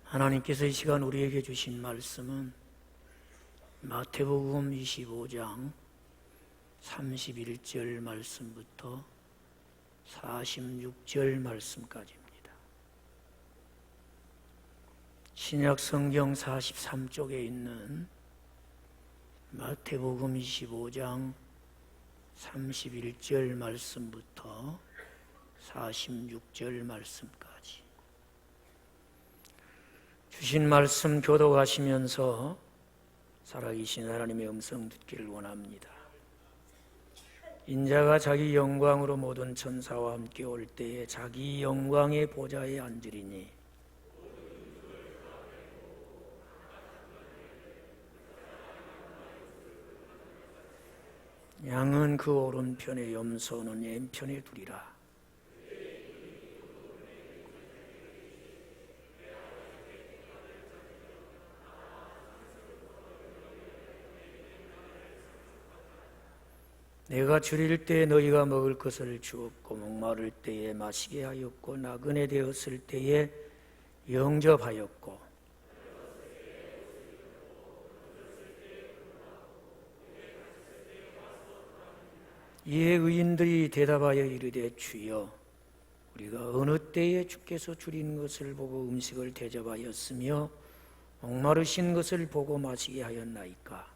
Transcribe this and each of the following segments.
하나님께서 이 시간 우리에게 주신 말씀은 마태복음 25장 31절 말씀부터 46절 말씀까지입니다. 신약 성경 43쪽에 있는 마태복음 25장 31절 말씀부터 46절 말씀까지 주신 말씀 교독하시면서 살아계신 하나님의 음성 듣기를 원합니다. 인자가 자기 영광으로 모든 천사와 함께 올 때에 자기 영광의 보좌에 앉으리니 양은 그 오른편에 염소는 왼편에 두리라. 내가 줄일 때에 너희가 먹을 것을 주었고 목마를 때에 마시게 하였고 나그네 되었을 때에 영접하였고 이에 의인들이 대답하여 이르되 주여 우리가 어느 때에 주께서 줄인 것을 보고 음식을 대접하였으며 목마르신 것을 보고 마시게 하였나이까.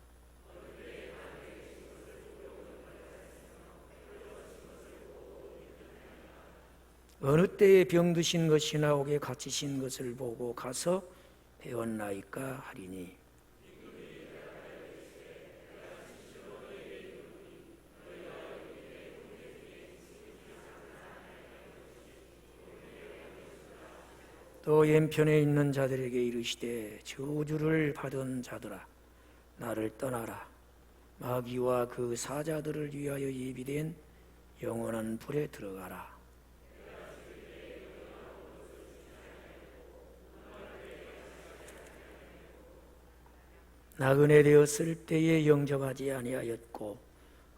어느 때에 병드신 것이나 옥에 갇히신 것을 보고 가서 배웠나이까 하리니 또 왼편에 있는 자들에게 이르시되 저주를 받은 자들아 나를 떠나라. 마귀와 그 사자들을 위하여 예비된 영원한 불에 들어가라. 나그네 되었을 때에 영접하지 아니하였고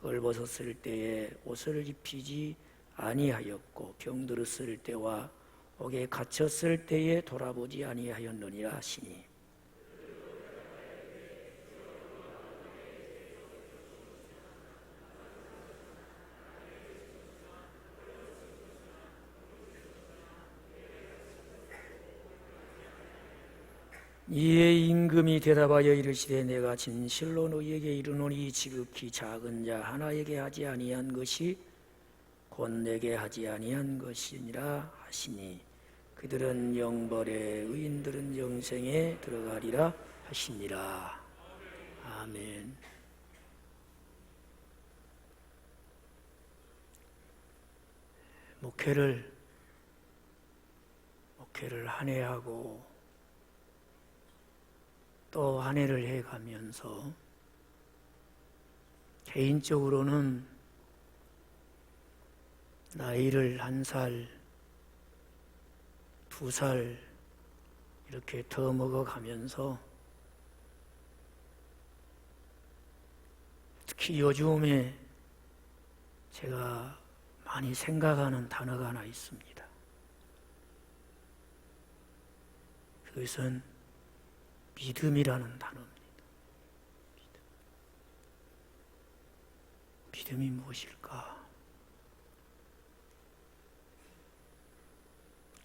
헐벗었을 때에 옷을 입히지 아니하였고 병들었을 때와 옥에 갇혔을 때에 돌아보지 아니하였느니라 하시니 이에 임금이 대답하여 이르시되 내가 진실로 너희에게 이르노니 지극히 작은 자 하나에게 하지 아니한 것이 곧 내게 하지 아니한 것이니라 하시니 그들은 영벌에 의인들은 영생에 들어가리라 하시니라. 아멘. 목회를 한 해 하고 또 한 해를 해가면서 개인적으로는 나이를 1살, 2살 이렇게 더 먹어가면서 특히 요즘에 제가 많이 생각하는 단어가 하나 있습니다. 그것은 믿음이라는 단어입니다. 믿음이 무엇일까?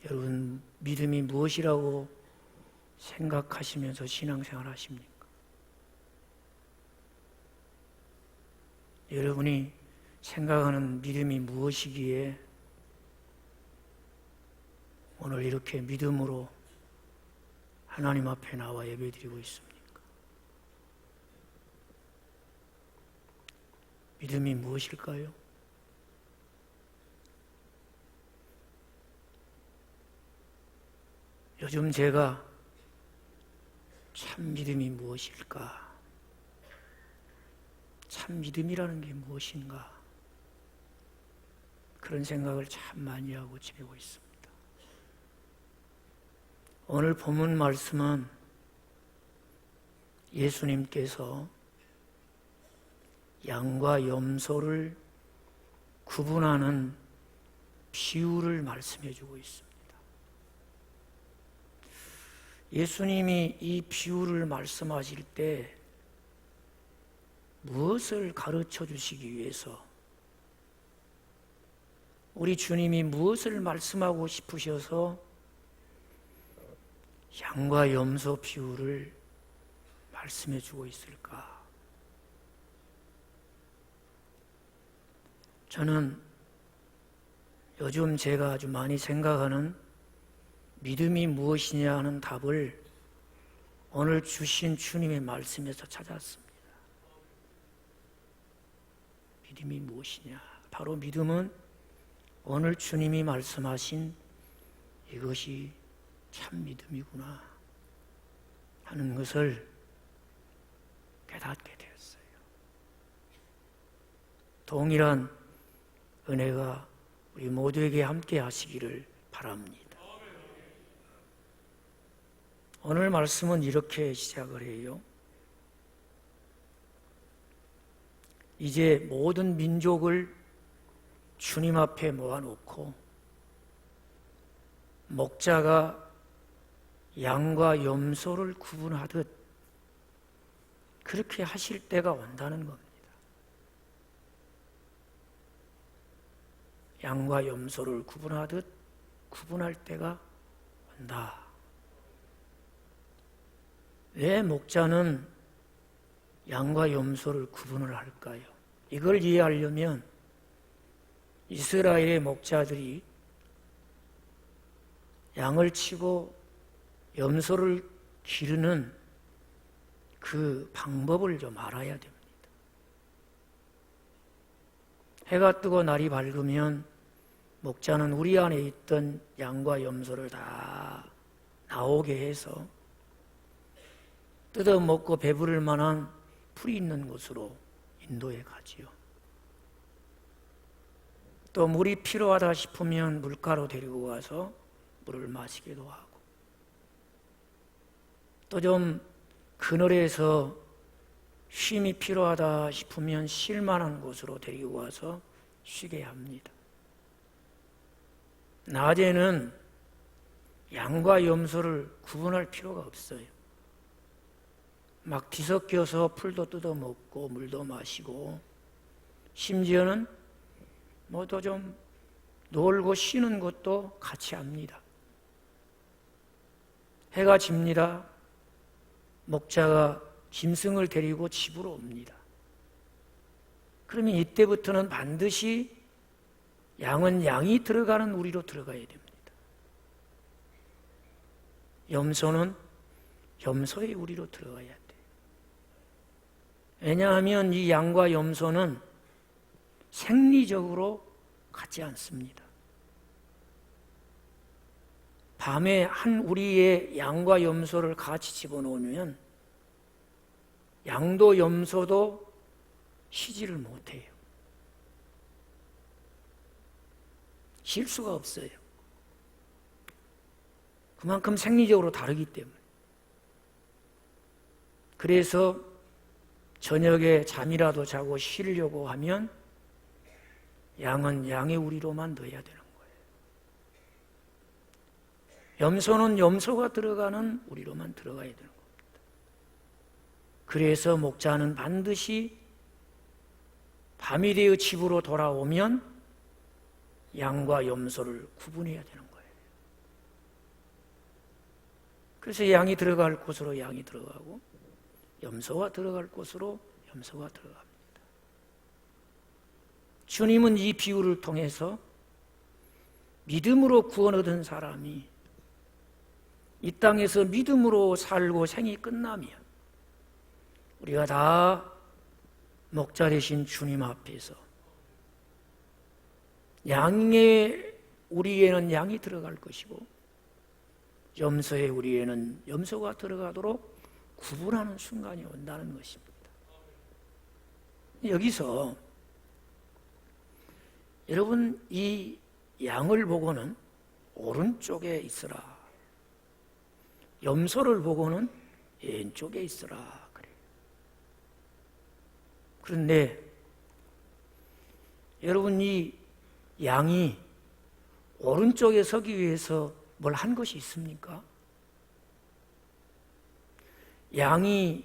여러분, 믿음이 무엇이라고 생각하시면서 신앙생활 하십니까? 여러분이 생각하는 믿음이 무엇이기에 오늘 이렇게 믿음으로 하나님 앞에 나와 예배드리고 있습니까? 믿음이 무엇일까요? 요즘 제가 참 믿음이 무엇일까? 참 믿음이라는 게 무엇인가? 그런 생각을 참 많이 하고 지내고 있습니다. 오늘 본문 말씀은 예수님께서 양과 염소를 구분하는 비유를 말씀해 주고 있습니다. 예수님이 이 비유를 말씀하실 때 무엇을 가르쳐 주시기 위해서, 우리 주님이 무엇을 말씀하고 싶으셔서 양과 염소 비유를 말씀해 주고 있을까? 저는 요즘 제가 아주 많이 생각하는 믿음이 무엇이냐 하는 답을 오늘 주신 주님의 말씀에서 찾았습니다. 믿음이 무엇이냐? 바로 믿음은 오늘 주님이 말씀하신 이것이 참 믿음이구나 하는 것을 깨닫게 되었어요. 동일한 은혜가 우리 모두에게 함께 하시기를 바랍니다. 오늘 말씀은 이렇게 시작을 해요. 이제 모든 민족을 주님 앞에 모아놓고 목자가 양과 염소를 구분하듯 그렇게 하실 때가 온다는 겁니다. 양과 염소를 구분하듯 구분할 때가 온다. 왜 목자는 양과 염소를 구분을 할까요? 이걸 이해하려면 이스라엘의 목자들이 양을 치고 염소를 기르는 그 방법을 좀 알아야 됩니다. 해가 뜨고 날이 밝으면 목자는 우리 안에 있던 양과 염소를 다 나오게 해서 뜯어먹고 배부를 만한 풀이 있는 곳으로 인도해 가지요. 또 물이 필요하다 싶으면 물가로 데리고 가서 물을 마시기도 하고, 또 좀 그늘에서 쉼이 필요하다 싶으면 쉴 만한 곳으로 데리고 와서 쉬게 합니다. 낮에는 양과 염소를 구분할 필요가 없어요. 막 뒤섞여서 풀도 뜯어먹고 물도 마시고, 심지어는 뭐도 좀 놀고 쉬는 것도 같이 합니다. 해가 집니다. 목자가 짐승을 데리고 집으로 옵니다. 그러면 이때부터는 반드시 양은 양이 들어가는 우리로 들어가야 됩니다. 염소는 염소의 우리로 들어가야 돼요. 왜냐하면 이 양과 염소는 생리적으로 같지 않습니다. 밤에 한 우리의 양과 염소를 같이 집어넣으면 양도 염소도 쉬지를 못해요. 쉴 수가 없어요. 그만큼 생리적으로 다르기 때문에. 그래서 저녁에 잠이라도 자고 쉬려고 하면 양은 양의 우리로만 넣어야 되는 거예요. 염소는 염소가 들어가는 우리로만 들어가야 되는 겁니다. 그래서 목자는 반드시 밤이 되어 집으로 돌아오면 양과 염소를 구분해야 되는 거예요. 그래서 양이 들어갈 곳으로 양이 들어가고 염소가 들어갈 곳으로 염소가 들어갑니다. 주님은 이 비유를 통해서 믿음으로 구원 얻은 사람이 이 땅에서 믿음으로 살고 생이 끝나면 우리가 다 목자 되신 주님 앞에서 양의 우리에는 양이 들어갈 것이고 염소의 우리에는 염소가 들어가도록 구분하는 순간이 온다는 것입니다. 여기서 여러분, 이 양을 보고는 오른쪽에 있으라, 염소를 보고는 왼쪽에 있으라 그래요. 그런데 여러분, 이 양이 오른쪽에 서기 위해서 뭘 한 것이 있습니까? 양의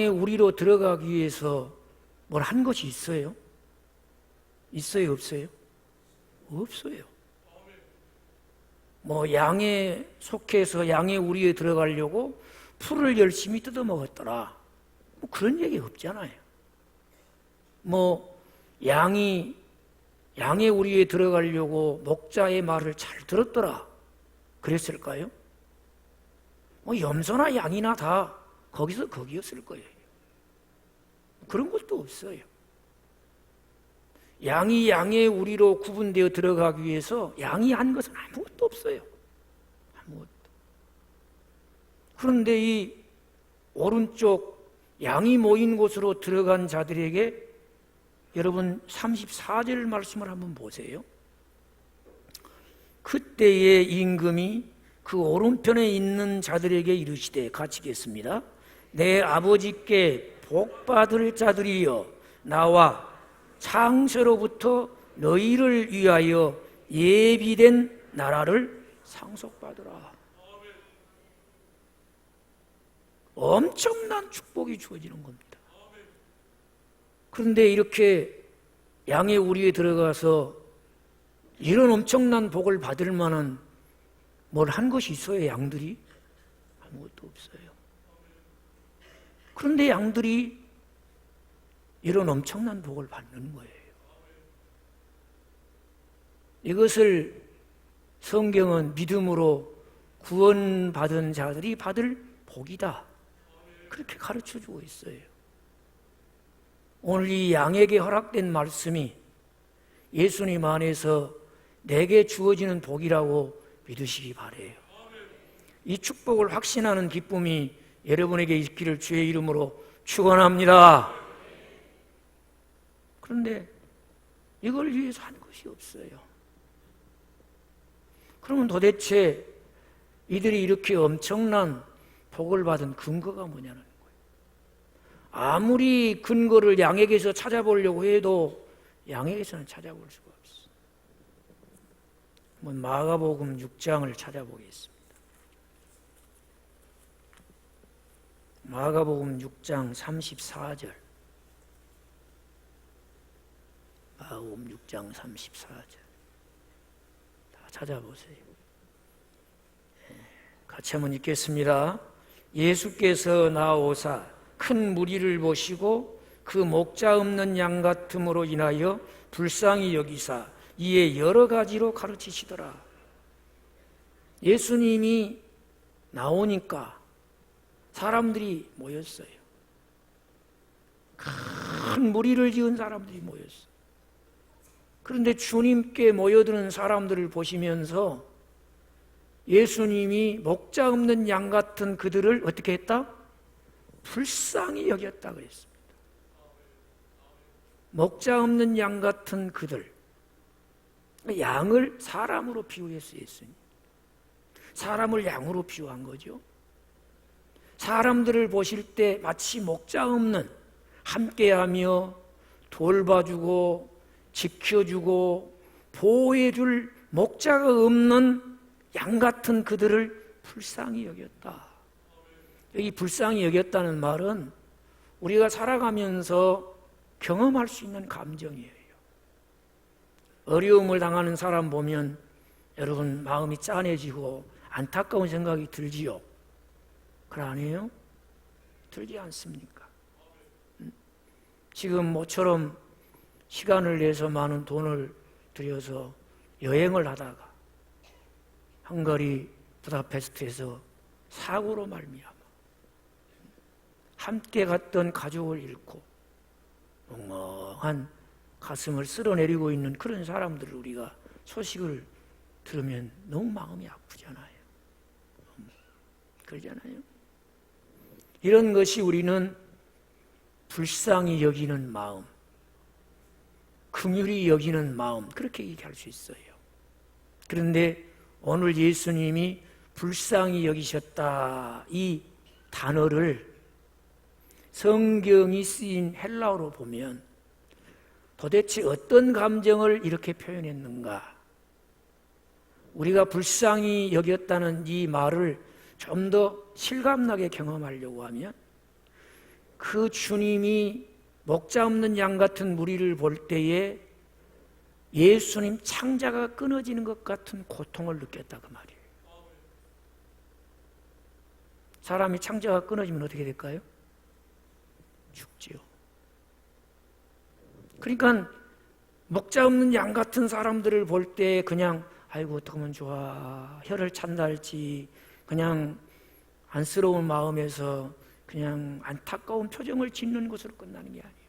우리로 들어가기 위해서 뭘 한 것이 있어요? 있어요, 없어요? 없어요. 뭐 양에 속해서 양의 우리에 들어가려고 풀을 열심히 뜯어 먹었더라, 뭐 그런 얘기 없잖아요. 뭐 양의 우리에 들어가려고 목자의 말을 잘 들었더라, 그랬을까요? 뭐 염소나 양이나 다 거기였을 거예요. 그런 것도 없어요. 양이 양의 우리로 구분되어 들어가기 위해서 양이 한 것은 아무것도 없어요. 아무것도. 그런데 이 오른쪽 양이 모인 곳으로 들어간 자들에게 여러분 34절 말씀을 한번 보세요. 그때의 임금이 그 오른편에 있는 자들에게 이르시되, 같이 읽겠습니다. 내 아버지께 복받을 자들이여, 나와 창세로부터 너희를 위하여 예비된 나라를 상속받으라. 엄청난 축복이 주어지는 겁니다. 그런데 이렇게 양의 우리에 들어가서 이런 엄청난 복을 받을 만한 뭘 한 것이 있어요, 양들이? 아무것도 없어요. 그런데 양들이 이런 엄청난 복을 받는 거예요. 이것을 성경은 믿음으로 구원받은 자들이 받을 복이다, 그렇게 가르쳐주고 있어요. 오늘 이 양에게 허락된 말씀이 예수님 안에서 내게 주어지는 복이라고 믿으시기 바라요. 이 축복을 확신하는 기쁨이 여러분에게 있기를 주의 이름으로 축원합니다. 그런데 이걸 위해서 한 것이 없어요. 그러면 도대체 이들이 이렇게 엄청난 복을 받은 근거가 뭐냐는 거예요. 아무리 근거를 양에게서 찾아보려고 해도 양에게서는 찾아볼 수가 없어요. 한번 마가복음 6장을 찾아보겠습니다. 마가복음 6장 34절. 마가복음 6장 34절. 다 찾아보세요. 같이 한번 읽겠습니다. 예수께서 나오사 큰 무리를 보시고 그 목자 없는 양 같음으로 인하여 불쌍히 여기사 이에 여러 가지로 가르치시더라. 예수님이 나오니까 사람들이 모였어요. 큰 무리를 지은 사람들이 모였어요. 그런데 주님께 모여드는 사람들을 보시면서 예수님이 목자 없는 양 같은 그들을 어떻게 했다? 불쌍히 여겼다 그랬습니다. 목자 없는 양 같은 그들, 양을 사람으로 비유했어요. 예수님 사람을 양으로 비유한 거죠. 사람들을 보실 때 마치 목자 없는, 함께하며 돌봐주고 지켜주고 보호해줄 목자가 없는 양 같은 그들을 불쌍히 여겼다. 여기 불쌍히 여겼다는 말은 우리가 살아가면서 경험할 수 있는 감정이에요. 어려움을 당하는 사람 보면 여러분 마음이 짠해지고 안타까운 생각이 들지요? 그래 아니에요? 들지 않습니까? 지금 모처럼 시간을 내서 많은 돈을 들여서 여행을 하다가 헝가리 부다페스트에서 사고로 말미암아 함께 갔던 가족을 잃고 멍멍한 가슴을 쓸어내리고 있는 그런 사람들을 우리가 소식을 들으면 너무 마음이 아프잖아요. 그러잖아요. 이런 것이 우리는 불쌍히 여기는 마음, 긍휼히 여기는 마음, 그렇게 얘기할 수 있어요. 그런데 오늘 예수님이 불쌍히 여기셨다, 이 단어를 성경이 쓰인 헬라어로 보면 도대체 어떤 감정을 이렇게 표현했는가? 우리가 불쌍히 여겼다는 이 말을 좀 더 실감나게 경험하려고 하면 그 주님이 목자 없는 양 같은 무리를 볼 때에 예수님 창자가 끊어지는 것 같은 고통을 느꼈다 그 말이에요. 사람이 창자가 끊어지면 어떻게 될까요? 죽지요. 그러니까 목자 없는 양 같은 사람들을 볼 때 그냥 아이고 어떡하면 좋아, 혀를 찬다 할지 그냥 안쓰러운 마음에서 그냥 안타까운 표정을 짓는 것으로 끝나는 게 아니에요.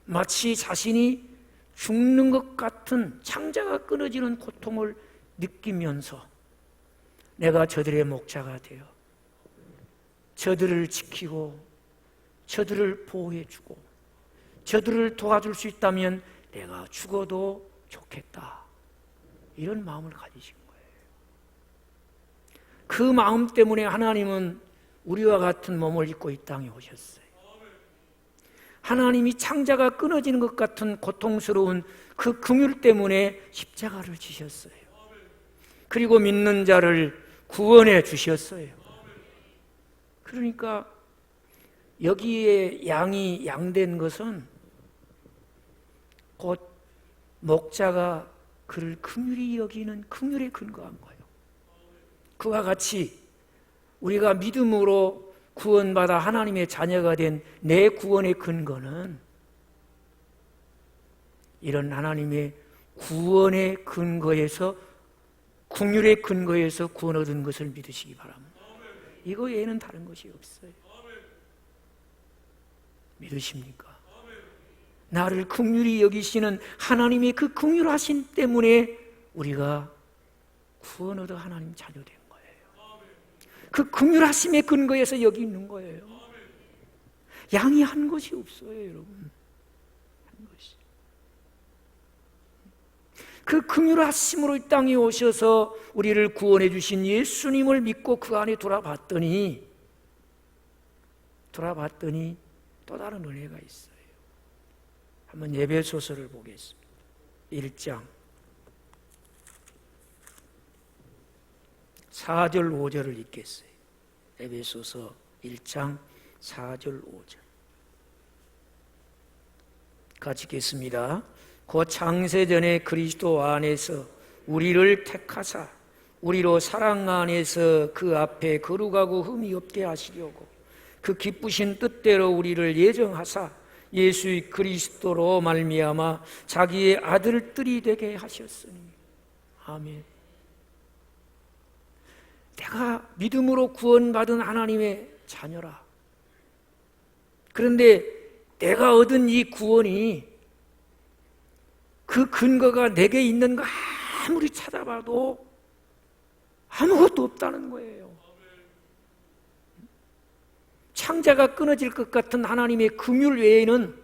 마치 자신이 죽는 것 같은 창자가 끊어지는 고통을 느끼면서 내가 저들의 목자가 되어 저들을 지키고 저들을 보호해주고 저들을 도와줄 수 있다면 내가 죽어도 좋겠다, 이런 마음을 가지신 거예요. 그 마음 때문에 하나님은 우리와 같은 몸을 입고 이 땅에 오셨어요. 하나님이 창자가 끊어지는 것 같은 고통스러운 그 긍휼 때문에 십자가를 지셨어요. 그리고 믿는 자를 구원해 주셨어요. 그러니까 여기에 양이 양된 것은 곧 목자가 그를 긍휼히 여기는 긍휼에 근거한 거예요. 그와 같이 우리가 믿음으로 구원받아 하나님의 자녀가 된 내 구원의 근거는 이런 하나님의 구원의 근거에서, 긍휼의 근거에서 구원 얻은 것을 믿으시기 바랍니다. 이거 외에는 다른 것이 없어요. 믿으십니까? 나를 긍휼히 여기시는 하나님의 그 긍휼하심 때문에 우리가 구원 얻어 하나님 자녀 된 거예요. 그 긍휼하심의 근거에서 여기 있는 거예요. 양이 한 것이 없어요, 여러분. 한 것이. 그 긍휼하심으로 이 땅에 오셔서 우리를 구원해 주신 예수님을 믿고 그 안에 돌아봤더니 또 다른 은혜가 있어요. 한번 에베소서를 보겠습니다. 1장 4절 5절을 읽겠어요. 에베소서 1장 4절 5절 같이 읽겠습니다. 곧 창세전에 그리스도 안에서 우리를 택하사 우리로 사랑 안에서 그 앞에 거룩하고 흠이 없게 하시려고 그 기쁘신 뜻대로 우리를 예정하사 예수 그리스도로 말미암아 자기의 아들들이 되게 하셨으니. 아멘. 내가 믿음으로 구원받은 하나님의 자녀라. 그런데 내가 얻은 이 구원이 그 근거가 내게 있는가 아무리 찾아봐도 아무것도 없다는 거예요. 창자가 끊어질 것 같은 하나님의 긍휼 외에는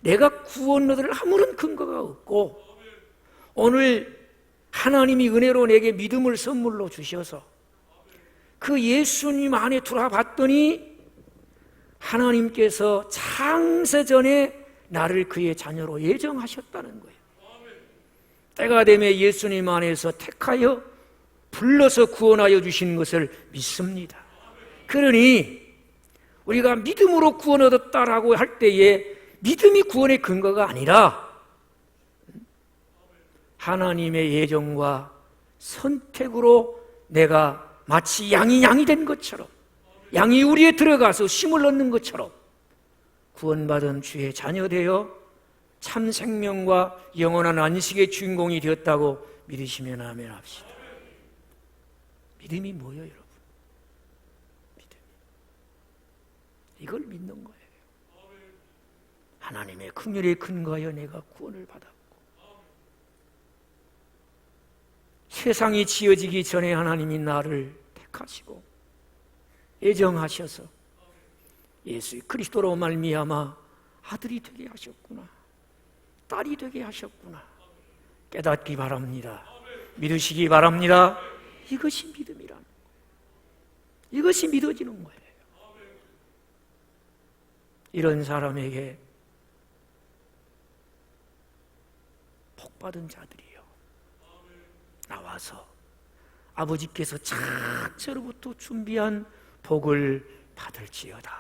내가 구원 얻을 아무런 근거가 없고, 오늘 하나님이 은혜로 내게 믿음을 선물로 주셔서 그 예수님 안에 들어봤더니 하나님께서 창세전에 나를 그의 자녀로 예정하셨다는 거예요. 때가 되면 예수님 안에서 택하여 불러서 구원하여 주신 것을 믿습니다. 그러니 우리가 믿음으로 구원 얻었다라고 할 때에 믿음이 구원의 근거가 아니라 하나님의 예정과 선택으로 내가 마치 양이 된 것처럼, 양이 우리에 들어가서 심을 얻는 것처럼 구원받은 주의 자녀 되어 참 생명과 영원한 안식의 주인공이 되었다고 믿으시면 아멘 합시다. 믿음이 뭐예요, 여러분? 믿음. 이걸 믿는 거예요. 하나님의 긍휼에 근거하여 내가 구원을 받았고, 세상이 지어지기 전에 하나님이 나를 택하시고 예정하셔서 예수 그리스도로 말미암아 아들이 되게 하셨구나, 딸이 되게 하셨구나 깨닫기 바랍니다. 믿으시기 바랍니다. 이것이 믿음이라는 거예요. 이것이 믿어지는 거예요. 이런 사람에게 복받은 자들이요, 나와서 아버지께서 차처로부터 준비한 복을 받을지어다.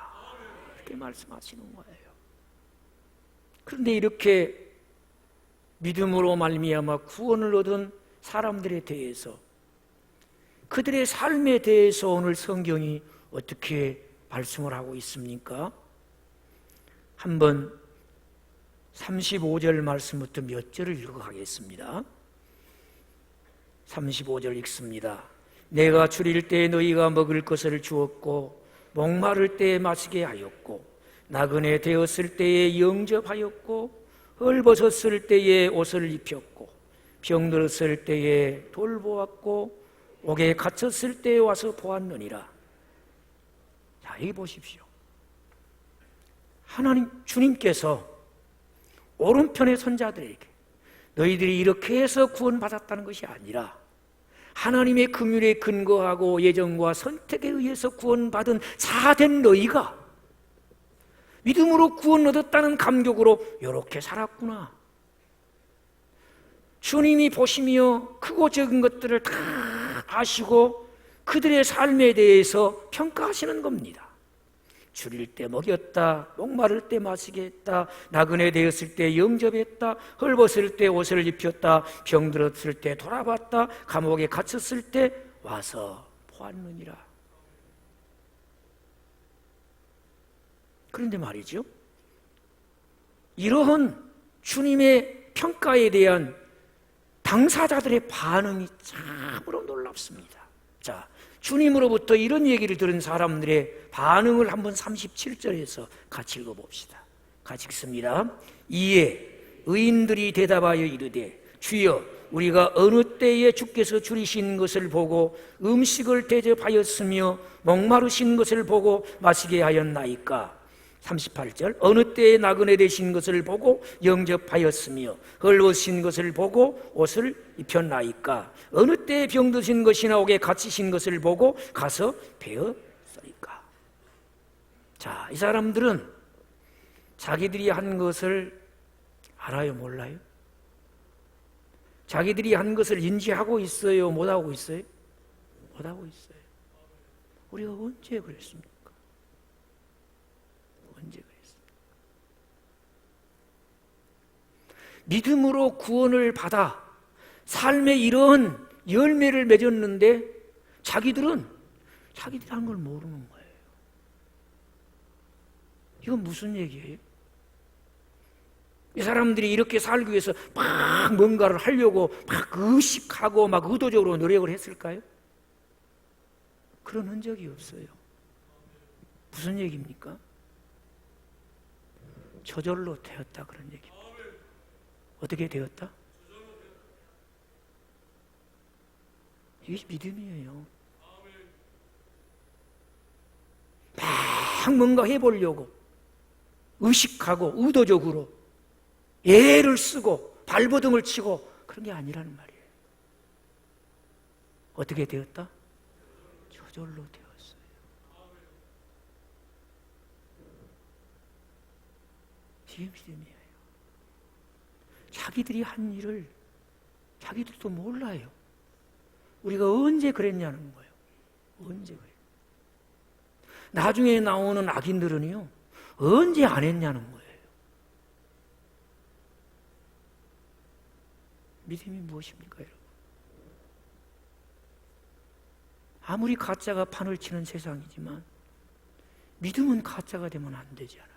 이렇게 말씀하시는 거예요. 그런데 이렇게 믿음으로 말미암아 구원을 얻은 사람들에 대해서, 그들의 삶에 대해서 오늘 성경이 어떻게 말씀을 하고 있습니까? 한번 35절 말씀부터 몇 절을 읽어가겠습니다. 35절 읽습니다. 내가 줄일 때 너희가 먹을 것을 주었고 목마를 때 마시게 하였고 나그네 되었을 때에 영접하였고 헐벗었을 때에 옷을 입혔고 병들었을 때에 돌보았고 옥에 갇혔을 때에 와서 보았느니라. 자, 여기 보십시오. 하나님 주님께서 오른편의 선자들에게 너희들이 이렇게 해서 구원받았다는 것이 아니라 하나님의 긍휼에 근거하고 예정과 선택에 의해서 구원받은 자된 너희가 믿음으로 구원 얻었다는 감격으로 이렇게 살았구나. 주님이 보시며 크고 적은 것들을 다 아시고 그들의 삶에 대해서 평가하시는 겁니다. 줄일 때 먹였다, 목마를 때 마시게 했다, 나그네 되었을 때 영접했다, 헐벗을 때 옷을 입혔다, 병들었을 때 돌아봤다, 감옥에 갇혔을 때 와서 보았느니라. 그런데 말이죠, 이러한 주님의 평가에 대한 당사자들의 반응이 참으로 놀랍습니다. 자, 주님으로부터 이런 얘기를 들은 사람들의 반응을 한번 37절에서 같이 읽어봅시다. 같이 읽습니다. 이에 의인들이 대답하여 이르되 주여 우리가 어느 때에 주께서 줄이신 것을 보고 음식을 대접하였으며 목마르신 것을 보고 마시게 하였나이까. 38절 어느 때에 나그네 되신 것을 보고 영접하였으며 헐벗으신 것을 보고 옷을 입혔나이까. 어느 때에 병드신 것이나 옥에 갇히신 것을 보고 가서 배웠으리까. 자, 이 사람들은 자기들이 한 것을 알아요, 몰라요? 자기들이 한 것을 인지하고 있어요, 못하고 있어요? 못하고 있어요. 우리가 언제 그랬습니까? 언제 그랬습니까? 믿음으로 구원을 받아 삶의 이런 열매를 맺었는데 자기들이 한 걸 모르는 거예요. 이건 무슨 얘기예요? 이 사람들이 이렇게 살기 위해서 막 뭔가를 하려고 막 의식하고 막 의도적으로 노력을 했을까요? 그런 흔적이 없어요. 무슨 얘기입니까? 저절로 되었다, 그런 얘기입니다. 어떻게 되었다? 이게 믿음이에요. 막 뭔가 해보려고 의식하고 의도적으로 애를 쓰고 발버둥을 치고 그런 게 아니라는 말이에요. 어떻게 되었다? 저절로 되었어요. 이게 믿음이에요. 자기들이 한 일을 자기들도 몰라요. 우리가 언제 그랬냐는 거예요. 언제 그래요? 나중에 나오는 악인들은요, 언제 안 했냐는 거예요. 믿음이 무엇입니까, 여러분? 아무리 가짜가 판을 치는 세상이지만 믿음은 가짜가 되면 안 되지 않아요.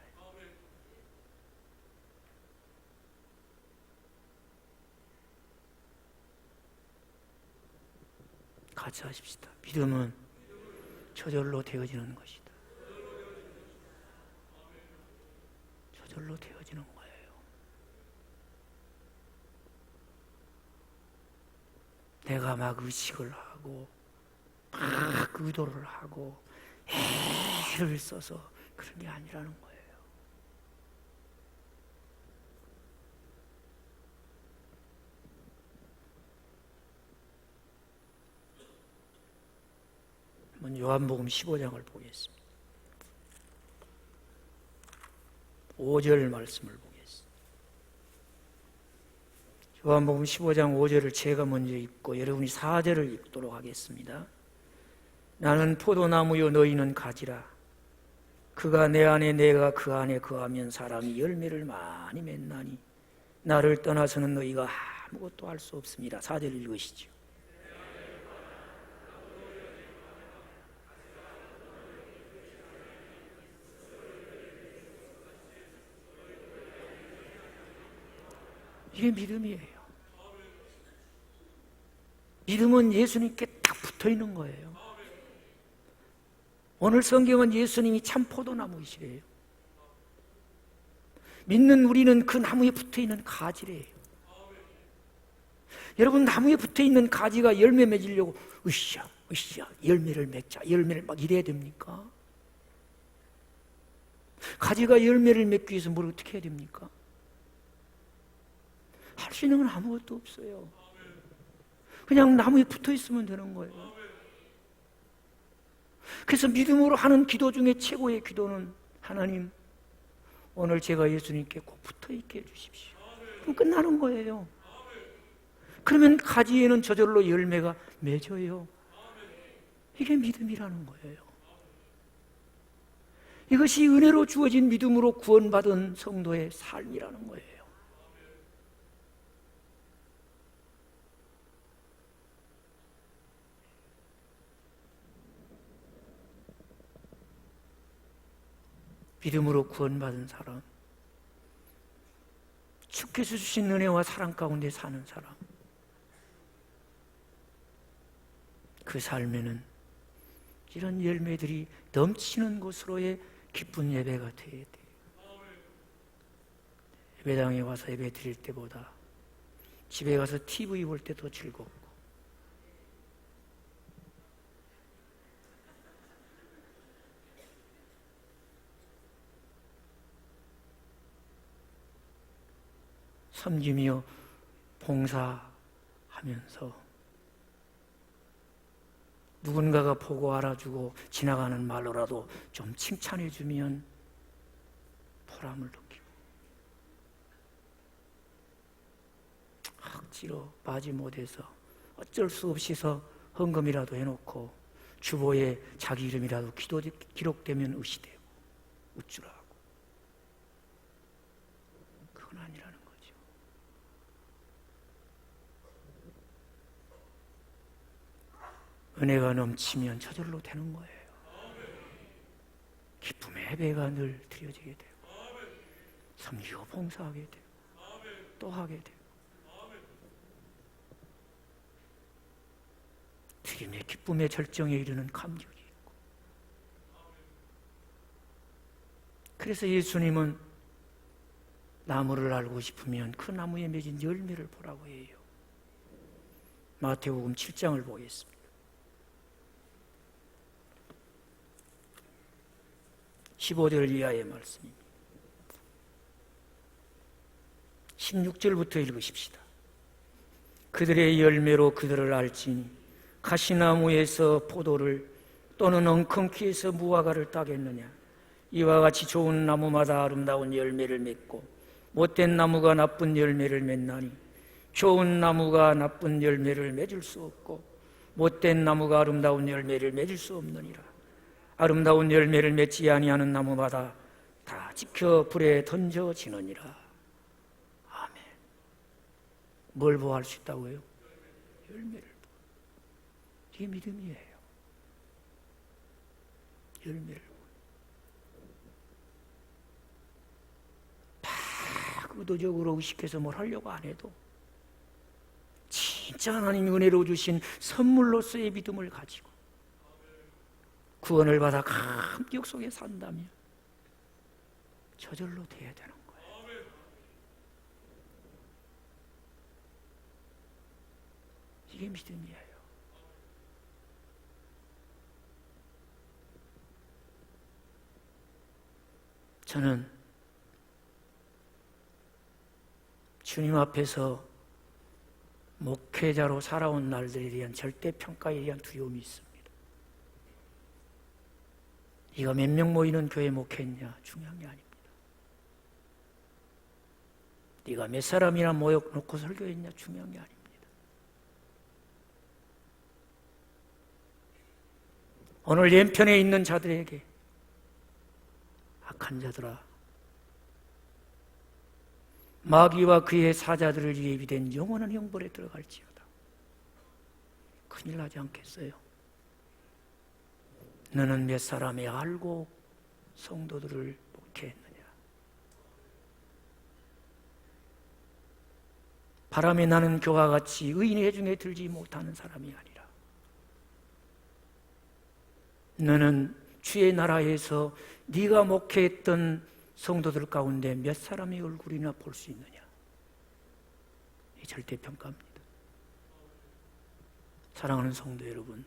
같이 하십시다. 믿음은 저절로 되어지는 것이다. 저절로 되어지는 거예요. 내가 막 의식을 하고 막 의도를 하고 애를 써서 그런 게 아니라는 거예요. 한번 요한복음 15장을 보겠습니다. 5절 말씀을 보겠습니다. 요한복음 15장 5절을 제가 먼저 읽고 여러분이 4절을 읽도록 하겠습니다. 나는 포도나무요 너희는 가지라. 그가 내 안에 내가 그 안에 거하면 사람이 열매를 많이 맺나니 나를 떠나서는 너희가 아무것도 할 수 없습니다. 4절 읽으시죠. 이게 믿음이에요. 믿음은 예수님께 딱 붙어 있는 거예요. 오늘 성경은 예수님이 참 포도나무이시래요. 믿는 우리는 그 나무에 붙어 있는 가지래요. 여러분, 나무에 붙어 있는 가지가 열매 맺으려고 으쌰 열매를 맺자, 열매를 막 이래야 됩니까? 가지가 열매를 맺기 위해서 뭘 어떻게 해야 됩니까? 할 수 있는 건 아무것도 없어요. 그냥 나무에 붙어 있으면 되는 거예요. 그래서 믿음으로 하는 기도 중에 최고의 기도는 하나님, 오늘 제가 예수님께 꼭 붙어 있게 해주십시오. 그럼 끝나는 거예요. 그러면 가지에는 저절로 열매가 맺어요. 이게 믿음이라는 거예요. 이것이 은혜로 주어진 믿음으로 구원받은 성도의 삶이라는 거예요. 믿음으로 구원받은 사람, 주께서 주신 은혜와 사랑 가운데 사는 사람, 그 삶에는 이런 열매들이 넘치는 곳으로의 기쁜 예배가 되어야 돼요. 예배당에 와서 예배 드릴 때보다 집에 가서 TV 볼 때 더 즐겁고, 섬기며 봉사하면서 누군가가 보고 알아주고 지나가는 말로라도 좀 칭찬해주면 보람을 느끼고, 억지로 빠지 못해서 어쩔 수 없이서 헌금이라도 해놓고 주보에 자기 이름이라도 기록되면 의시되고 우쭐하고, 그건 아니라는 거죠. 은혜가 넘치면 저절로 되는 거예요. 기쁨의 예배가 늘 드려지게 되고, 섬기고 봉사하게 되고, 또 하게 되고, 튀김의 기쁨의 절정에 이르는 감격이 있고. 그래서 예수님은 나무를 알고 싶으면 그 나무에 맺은 열매를 보라고 해요. 마태복음 7장을 보겠습니다. 15절 이하의 말씀입니다. 16절부터 읽으십시다. 그들의 열매로 그들을 알지니 가시나무에서 포도를 또는 엉겅퀴에서 무화과를 따겠느냐. 이와 같이 좋은 나무마다 아름다운 열매를 맺고 못된 나무가 나쁜 열매를 맺나니 좋은 나무가 나쁜 열매를 맺을 수 없고 못된 나무가 아름다운 열매를 맺을 수 없느니라. 아름다운 열매를 맺지 아니하는 나무마다 다 지켜 불에 던져지느니라. 아멘. 뭘 보호할 수 있다고요? 열매를 보호. 이게 믿음이에요. 열매를 보호. 막 의도적으로 의식해서 뭘 하려고 안 해도 진짜 하나님이 은혜로 주신 선물로서의 믿음을 가지고 구원을 받아 감격 속에 산다면 저절로 돼야 되는 거예요. 이게 믿음이에요. 저는 주님 앞에서 목회자로 살아온 날들에 대한 절대평가에 대한 두려움이 있습니다. 이거 몇 명 모이는 교회 목회냐 중요한 게 아닙니다. 네가 몇 사람이나 모여놓고 설교했냐 중요한 게 아닙니다. 오늘 왼편에 있는 자들에게 악한 자들아, 마귀와 그의 사자들을 위해 예비된 영원한 형벌에 들어갈지어다. 큰일 나지 않겠어요? 너는 몇 사람이 알고 성도들을 목회했느냐? 바람에 나는 교와 같이 의인의 해중에 들지 못하는 사람이 아니라 너는 주의 나라에서 네가 목회했던 성도들 가운데 몇 사람의 얼굴이나 볼 수 있느냐? 이 절대평가입니다. 사랑하는 성도 여러분,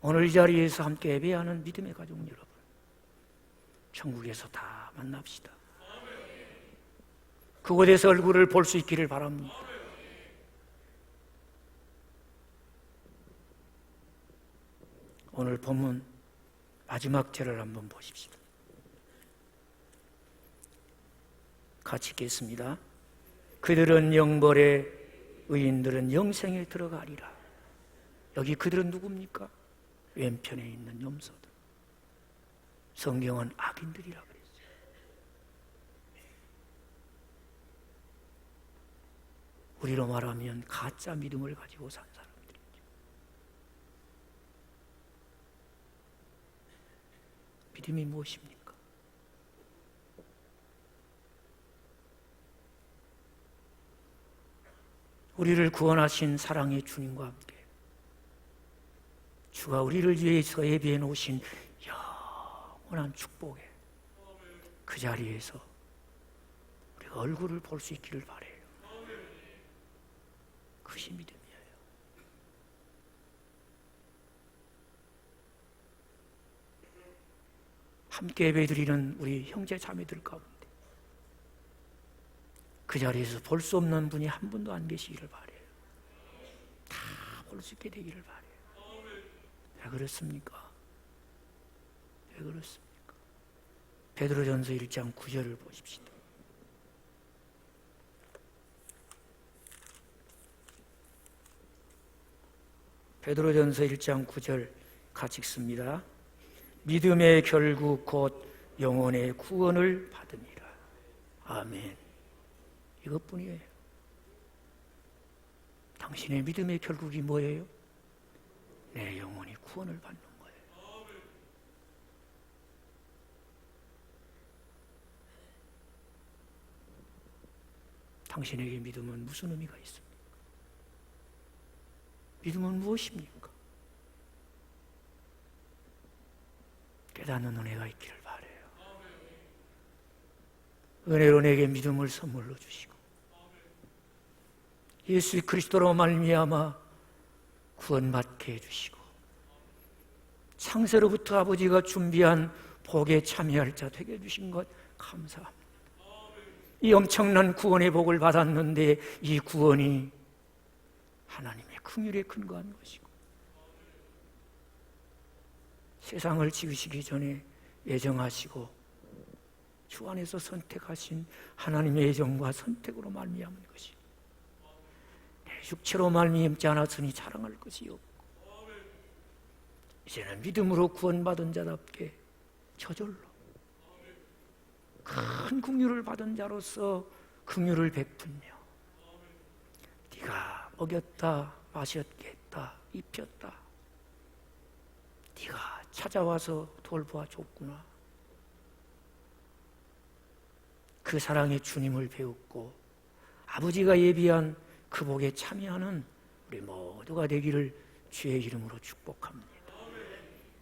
오늘 이 자리에서 함께 예배하는 믿음의 가족 여러분, 천국에서 다 만납시다. 그곳에서 얼굴을 볼 수 있기를 바랍니다. 오늘 본문 마지막 절을 한번 보십시다. 같이 읽겠습니다. 그들은 영벌에, 의인들은 영생에 들어가리라. 여기 그들은 누굽니까? 왼편에 있는 염소들. 성경은 악인들이라 그랬어요. 우리로 말하면 가짜 믿음을 가지고 산 사람들이죠. 믿음이 무엇입니까? 우리를 구원하신 사랑의 주님과 함께 주가 우리를 위해서 예비해 놓으신 영원한 축복에 그 자리에서 우리가 얼굴을 볼 수 있기를 바라요. 그것이 믿음이에요. 함께 예배드리는 우리 형제 자매들 가운데 그 자리에서 볼 수 없는 분이 한 분도 안 계시기를 바라요. 다 볼 수 있게 되기를 바라요. 왜 그렇습니까? 왜 그렇습니까? 베드로전서 1장 9절을 보십시다. 베드로전서 1장 9절 같이 읽습니다. 믿음의 결국 곧 영혼의 구원을 받으니라. 아멘. 이것뿐이에요. 당신의 믿음의 결국이 뭐예요? 내 영혼이 구원을 받는 거예요. 당신에게 믿음은 무슨 의미가 있습니까? 믿음은 무엇입니까? 깨닫는 은혜가 있기를 바라요. 은혜로 내게 믿음을 선물로 주시고 예수 그리스도로 말미암아 구원받게 해주시고 창세로부터 아버지가 준비한 복에 참여할 자 되게 해주신 것 감사합니다. 이 엄청난 구원의 복을 받았는데 이 구원이 하나님의 긍휼에 근거한 것이고 세상을 지으시기 전에 예정하시고 주 안에서 선택하신 하나님의 예정과 선택으로 말미암은 것이 내 육체로 말미암지 않았으니 자랑할 것이 없고 이제는 믿음으로 구원받은 자답게 저절로 큰 긍휼을 받은 자로서 긍휼을 베풀며 네가 먹였다 마셨게 했다 입혔다 네가 찾아와서 돌보아 줬구나. 그 사랑의 주님을 배웠고 아버지가 예비한 그 복에 참여하는 우리 모두가 되기를 주의 이름으로 축복합니다.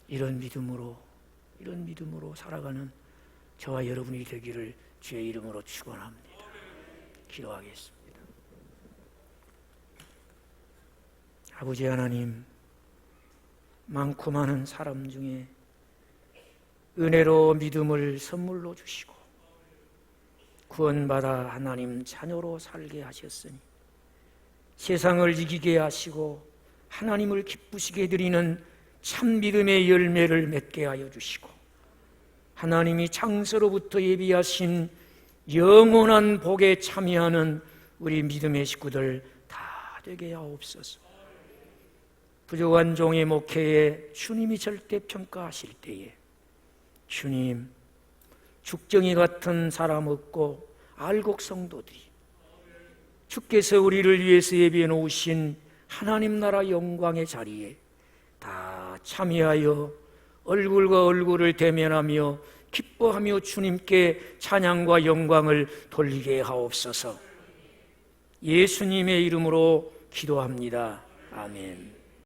이런 믿음으로 살아가는 저와 여러분이 되기를 주의 이름으로 축원합니다. 기도하겠습니다. 아버지 하나님, 많고 많은 사람 중에 은혜로 믿음을 선물로 주시고 구원받아 하나님 자녀로 살게 하셨으니 세상을 이기게 하시고 하나님을 기쁘시게 드리는 참 믿음의 열매를 맺게 하여 주시고 하나님이 창세로부터 예비하신 영원한 복에 참여하는 우리 믿음의 식구들 다 되게 하옵소서. 부족한 종의 목회에 주님이 절대 평가하실 때에 주님, 죽정이 같은 사람 없고 알곡 성도들이 주께서 우리를 위해서 예비해 놓으신 하나님 나라 영광의 자리에 다 참여하여 얼굴과 얼굴을 대면하며 기뻐하며 주님께 찬양과 영광을 돌리게 하옵소서. 예수님의 이름으로 기도합니다. 아멘.